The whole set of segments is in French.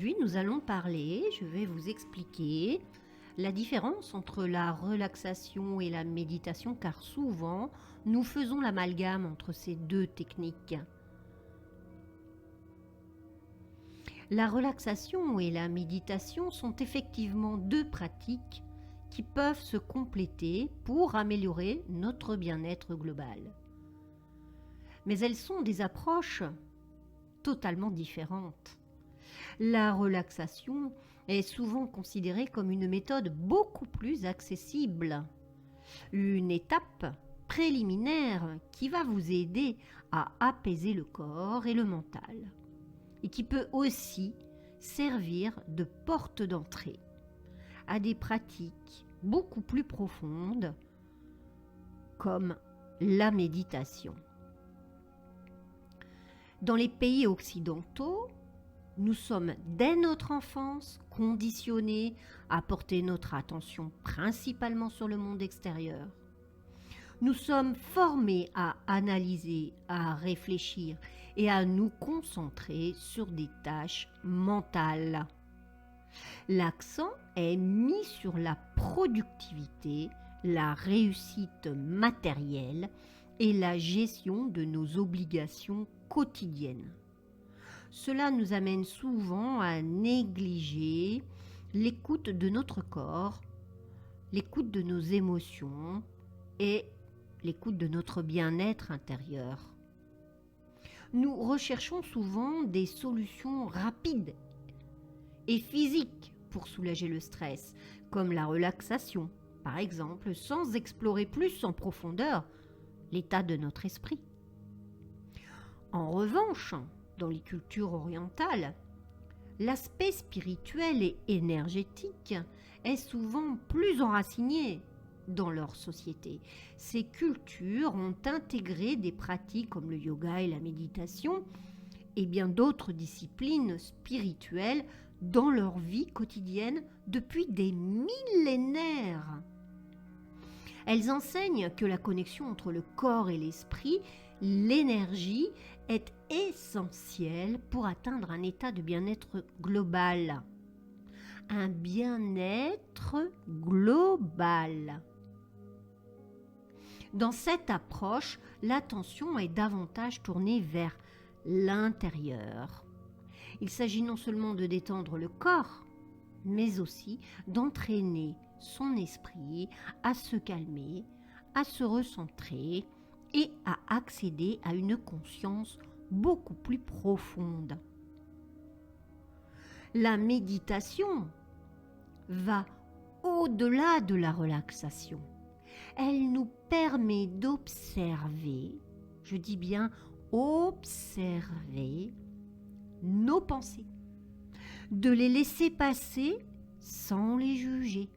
Aujourd'hui, nous allons parler, je vais vous expliquer la différence entre la relaxation et la méditation, car souvent, nous faisons l'amalgame entre ces deux techniques. La relaxation et la méditation sont effectivement deux pratiques qui peuvent se compléter pour améliorer notre bien-être global. Mais elles sont des approches totalement différentes. La relaxation est souvent considérée comme une méthode beaucoup plus accessible, une étape préliminaire qui va vous aider à apaiser le corps et le mental, et qui peut aussi servir de porte d'entrée à des pratiques beaucoup plus profondes comme la méditation. Dans les pays occidentaux, nous sommes dès notre enfance conditionnés à porter notre attention principalement sur le monde extérieur. Nous sommes formés à analyser, à réfléchir et à nous concentrer sur des tâches mentales. L'accent est mis sur la productivité, la réussite matérielle et la gestion de nos obligations quotidiennes. Cela nous amène souvent à négliger l'écoute de notre corps, l'écoute de nos émotions et l'écoute de notre bien-être intérieur. Nous recherchons souvent des solutions rapides et physiques pour soulager le stress, comme la relaxation, par exemple, sans explorer plus en profondeur l'état de notre esprit. En revanche, dans les cultures orientales, l'aspect spirituel et énergétique est souvent plus enraciné dans leur société. Ces cultures ont intégré des pratiques comme le yoga et la méditation et bien d'autres disciplines spirituelles dans leur vie quotidienne depuis des millénaires. Elles enseignent que la connexion entre le corps et l'esprit, l'énergie, est essentielle pour atteindre un état de bien-être global. Un bien-être global. Dans cette approche, l'attention est davantage tournée vers l'intérieur. Il s'agit non seulement de détendre le corps, mais aussi d'entraîner son esprit à se calmer, à se recentrer et à accéder à une conscience beaucoup plus profonde. La méditation va au-delà de la relaxation. Elle nous permet d'observer, je dis bien observer, nos pensées, de les laisser passer sans les juger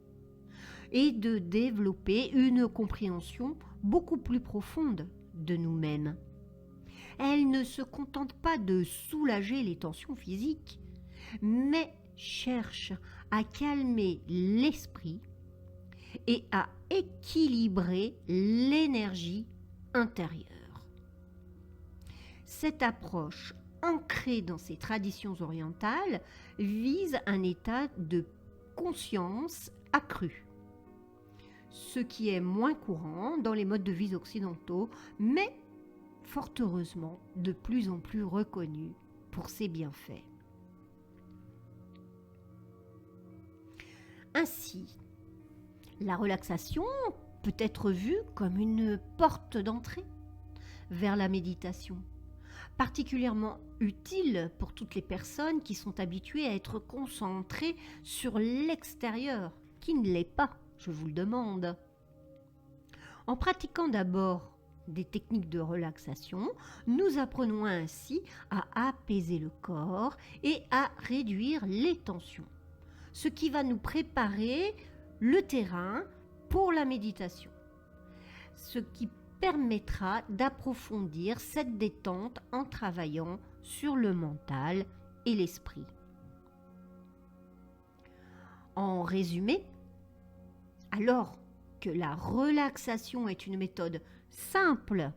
et de développer une compréhension beaucoup plus profonde de nous-mêmes. Elle ne se contente pas de soulager les tensions physiques, mais cherche à calmer l'esprit et à équilibrer l'énergie intérieure. Cette approche ancrée dans ces traditions orientales vise un état de conscience accru, ce qui est moins courant dans les modes de vie occidentaux, mais fort heureusement de plus en plus reconnu pour ses bienfaits. Ainsi, la relaxation peut être vue comme une porte d'entrée vers la méditation, particulièrement utile pour toutes les personnes qui sont habituées à être concentrées sur l'extérieur, qui ne l'est pas, je vous le demande. En pratiquant d'abord des techniques de relaxation, nous apprenons ainsi à apaiser le corps et à réduire les tensions, ce qui va nous préparer le terrain pour la méditation, ce qui permettra d'approfondir cette détente en travaillant sur le mental et l'esprit. En résumé, alors que la relaxation est une méthode simple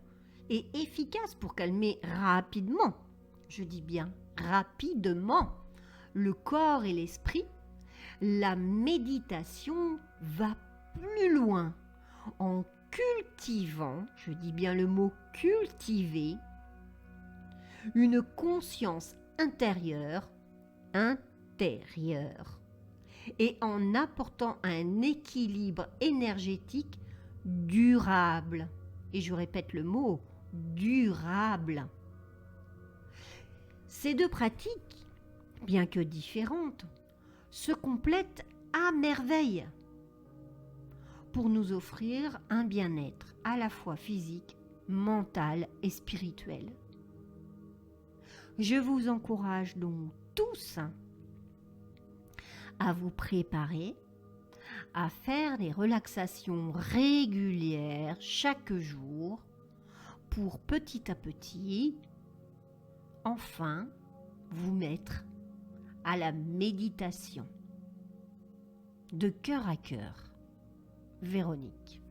et efficace pour calmer rapidement, je dis bien rapidement, le corps et l'esprit, la méditation va plus loin en cultivant, je dis bien le mot cultiver, une conscience intérieure et en apportant un équilibre énergétique durable. Et je répète le mot durable. Ces deux pratiques, bien que différentes, se complètent à merveille pour nous offrir un bien-être à la fois physique, mental et spirituel. Je vous encourage donc tous à vous préparer à faire des relaxations régulières chaque jour pour petit à petit, enfin, vous mettre à la méditation. De cœur à cœur, Véronique.